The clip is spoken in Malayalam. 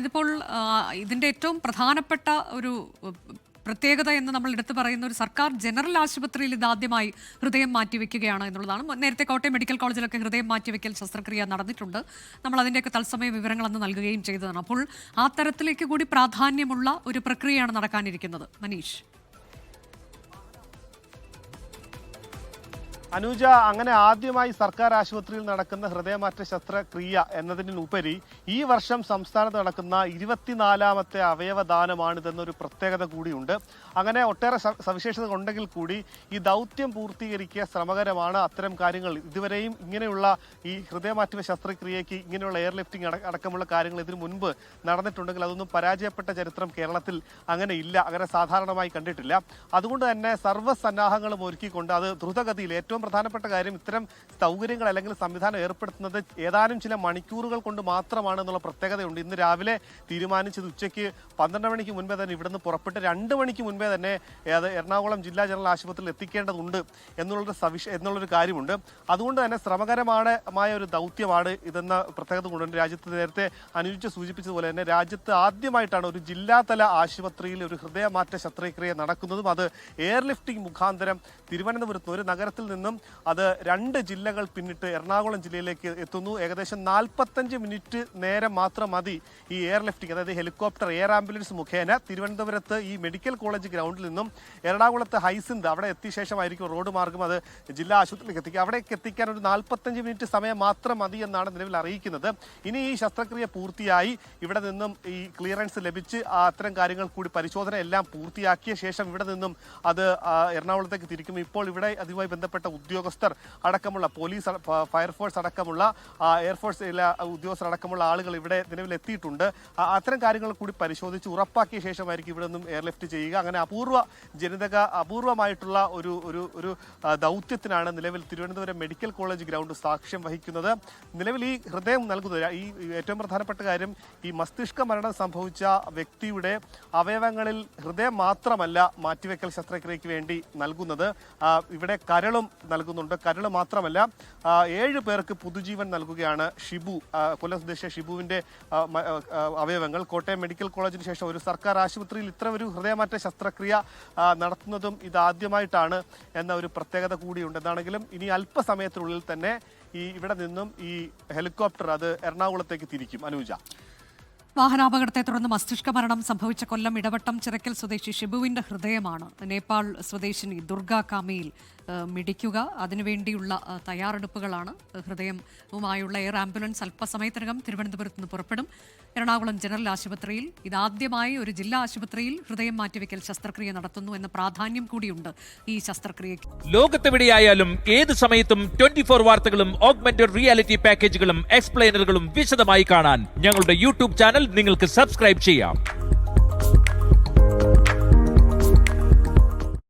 ഇതിപ്പോൾ ഇതിന്റെ ഏറ്റവും പ്രധാനപ്പെട്ട ഒരു പ്രത്യേകത എന്ന് നമ്മൾ എടുത്തു പറയുന്ന ഒരു സർക്കാർ ജനറൽ ആശുപത്രിയിൽ ഇതാദ്യമായി ഹൃദയം മാറ്റിവെക്കുകയാണ് എന്നുള്ളതാണ്. നേരത്തെ കോട്ടയം മെഡിക്കൽ കോളേജിലൊക്കെ ഹൃദയം മാറ്റിവെക്കൽ ശസ്ത്രക്രിയ നടന്നിട്ടുണ്ട്. നമ്മൾ അതിൻ്റെയൊക്കെ തത്സമയ വിവരങ്ങൾ അന്ന് നൽകുകയും ചെയ്തതാണ്. അപ്പോൾ ആ തരത്തിലേക്ക് കൂടി പ്രാധാന്യമുള്ള ഒരു പ്രക്രിയയാണ് നടക്കാനിരിക്കുന്നത്. മനീഷ്. അനുജ, അങ്ങനെ ആദ്യമായി സർക്കാർ ആശുപത്രിയിൽ നടക്കുന്ന ഹൃദയമാറ്റ ശസ്ത്രക്രിയ എന്നതിനുപരി ഈ വർഷം സംസ്ഥാനത്ത് നടക്കുന്ന 24ാമത്തെ അവയവദാനമാണിതെന്നൊരു പ്രത്യേകത കൂടിയുണ്ട്. അങ്ങനെ ഒട്ടേറെ സവിശേഷതകൾ ഉണ്ടെങ്കിൽ കൂടി ഈ ദൗത്യം പൂർത്തീകരിക്കുക ശ്രമകരമാണ്. അത്തരം കാര്യങ്ങൾ ഇതുവരെയും ഇങ്ങനെയുള്ള ഈ ഹൃദയമാറ്റ ശസ്ത്രക്രിയയ്ക്ക് ഇങ്ങനെയുള്ള എയർ ലിഫ്റ്റിംഗ് അടക്കമുള്ള കാര്യങ്ങൾ ഇതിനു മുൻപ് നടന്നിട്ടുണ്ടെങ്കിൽ അതൊന്നും പരാജയപ്പെട്ട ചരിത്രം കേരളത്തിൽ അങ്ങനെ ഇല്ല, അങ്ങനെ സാധാരണമായി കണ്ടിട്ടില്ല. അതുകൊണ്ട് തന്നെ സർവ്വസന്നാഹങ്ങളും ഒരുക്കിക്കൊണ്ട് അത് ദ്രുതഗതിയിൽ ഏറ്റവും പ്രധാനപ്പെട്ട കാര്യം ഇത്തരം സൗകര്യങ്ങൾ അല്ലെങ്കിൽ സംവിധാനം ഏർപ്പെടുത്തുന്നത് ഏതാനും ചില മണിക്കൂറുകൾ കൊണ്ട് മാത്രമാണ് എന്നുള്ള പ്രത്യേകതയുണ്ട്. ഇന്ന് രാവിലെ തീരുമാനിച്ചത് ഉച്ചയ്ക്ക് 12 മണിക്ക് മുൻപേ തന്നെ ഇവിടുന്ന് പുറപ്പെട്ട് 2 മണിക്ക് മുൻപേ തന്നെ എറണാകുളം ജില്ലാ ജനറൽ ആശുപത്രിയിൽ എത്തിക്കേണ്ടതുണ്ട് എന്നുള്ളൊരു കാര്യമുണ്ട്. അതുകൊണ്ട് തന്നെ ശ്രമകരമായ ഒരു ദൗത്യമാണ് ഇതെന്ന പ്രത്യേകത കൊണ്ടുണ്ട്. രാജ്യത്ത് നേരത്തെ അനുജിച്ച് സൂചിപ്പിച്ചതുപോലെ തന്നെ രാജ്യത്ത് ആദ്യമായിട്ടാണ് ഒരു ജില്ലാതല ആശുപത്രിയിൽ ഒരു ഹൃദയമാറ്റ ശസ്ത്രക്രിയ നടക്കുന്നതും. അത് എയർ ലിഫ്റ്റിംഗ് മുഖാന്തരം തിരുവനന്തപുരത്ത് ഒരു നഗരത്തിൽ നിന്നും അത് 2 ജില്ലകൾ പിന്നിട്ട് എറണാകുളം ജില്ലയിലേക്ക് എത്തുന്നു. ഏകദേശം 45 മിനിറ്റ് നേരം മാത്രം മതി ഈ എയർ ലിഫ്റ്റിംഗ്, അതായത് ഹെലികോപ്റ്റർ എയർ ആംബുലൻസ് മുഖേന തിരുവനന്തപുരത്ത് ഈ മെഡിക്കൽ കോളേജ് ഗ്രൗണ്ടിൽ നിന്നും എറണാകുളത്ത് ഹൈസിന്ത് അവിടെ എത്തിയ ശേഷമായിരിക്കും റോഡ് മാർഗം അത് ജില്ലാ ആശുപത്രിയിലേക്ക് എത്തിക്കുക. അവിടേക്ക് എത്തിക്കാൻ ഒരു 45 മിനിറ്റ് സമയം മാത്രം മതി എന്നാണ് നിലവിൽ അറിയിക്കുന്നത്. ഇനി ഈ ശസ്ത്രക്രിയ പൂർത്തിയായി ഇവിടെ നിന്നും ഈ ക്ലിയറൻസ് ലഭിച്ച് അത്തരം കാര്യങ്ങൾ കൂടി പരിശോധന എല്ലാം പൂർത്തിയാക്കിയ ശേഷം ഇവിടെ നിന്നും അത് എറണാകുളത്തേക്ക് തിരിക്കും. ഇപ്പോൾ ഇവിടെ അതുമായി ബന്ധപ്പെട്ട ഉദ്യോഗസ്ഥർ അടക്കമുള്ള പോലീസ്, ഫയർഫോഴ്സ് അടക്കമുള്ള എയർഫോഴ്സ് ഉദ്യോഗസ്ഥർ അടക്കമുള്ള ആളുകൾ ഇവിടെ നിലവിൽ എത്തിയിട്ടുണ്ട്. അത്തരം കാര്യങ്ങൾ കൂടി പരിശോധിച്ച് ഉറപ്പാക്കിയ ശേഷമായിരിക്കും ഇവിടെ നിന്നും എയർലിഫ്റ്റ് ചെയ്യുക. അങ്ങനെ അപൂർവമായിട്ടുള്ള ഒരു ദൗത്യത്തിനാണ് നിലവിൽ തിരുവനന്തപുരം മെഡിക്കൽ കോളേജ് ഗ്രൗണ്ട് സാക്ഷ്യം വഹിക്കുന്നത്. നിലവിൽ ഈ ഹൃദയം നൽകുന്നത് ഈ ഏറ്റവും പ്രധാനപ്പെട്ട കാര്യം, ഈ മസ്തിഷ്ക മരണം സംഭവിച്ച വ്യക്തിയുടെ അവയവങ്ങളിൽ ഹൃദയം മാത്രമല്ല മാറ്റിവെക്കൽ ശസ്ത്രക്രിയയ്ക്ക് വേണ്ടി നൽകുന്നത്, ഇവിടെ കരളും നൽകുന്നുണ്ട്. കരൾ മാത്രമല്ല 7 പേർക്ക് പുതുജീവൻ നൽകുകയാണ്. ഷിബു, കൊല്ലം സ്വദേശിയ ഷിബുവിന്റെ അവയവങ്ങൾ കോട്ടയം മെഡിക്കൽ കോളേജിന് ശേഷം ഒരു സർക്കാർ ആശുപത്രിയിൽ ഇത്ര ഒരു ഹൃദയമാറ്റ ശസ്ത്രക്രിയ നടത്തുന്നതും ഇതാദ്യമായിട്ടാണ് എന്ന ഒരു പ്രത്യേകത കൂടിയുണ്ട്. എന്താണെങ്കിലും ഇനി അല്പസമയത്തിനുള്ളിൽ തന്നെ ഇവിടെ നിന്നും ഈ ഹെലികോപ്റ്റർ അത് എറണാകുളത്തേക്ക് തിരിക്കും. അനുജ. വാഹനാപകടത്തെ തുടർന്ന് മസ്തിഷ്ക മരണം സംഭവിച്ച കൊല്ലം ഇടവട്ടം ചിറക്കൽ സ്വദേശി ഷിബുവിന്റെ ഹൃദയമാണ് നേപ്പാൾ സ്വദേശിനി ദുർഗ കാമയിൽ മിടിക്കുക. അതിനുവേണ്ടിയുള്ള തയ്യാറെടുപ്പുകളാണ്. ഹൃദയവുമായുള്ള എയർ ആംബുലൻസ് അല്പസമയത്തിനകം തിരുവനന്തപുരത്ത് നിന്ന് പുറപ്പെടും. എറണാകുളം ജനറൽ ആശുപത്രിയിൽ ഇതാദ്യമായി ഒരു ജില്ലാ ആശുപത്രിയിൽ ഹൃദയം മാറ്റിവെക്കൽ ശസ്ത്രക്രിയ നടത്തുന്നു എന്ന പ്രാധാന്യം കൂടിയുണ്ട് ഈ ശസ്ത്രക്രിയയ്ക്ക്. ലോകത്തെവിടെയായാലും ഏത് സമയത്തും 24 വാർത്തകളും ഓഗ്മെന്റഡ് റിയാലിറ്റി പാക്കേജുകളും എക്സ്പ്ലെയിനറുകളും വിശദമായി കാണാൻ ഞങ്ങളുടെ യൂട്യൂബ് ചാനൽ നിങ്ങൾക്ക് സബ്സ്ക്രൈബ് ചെയ്യാം.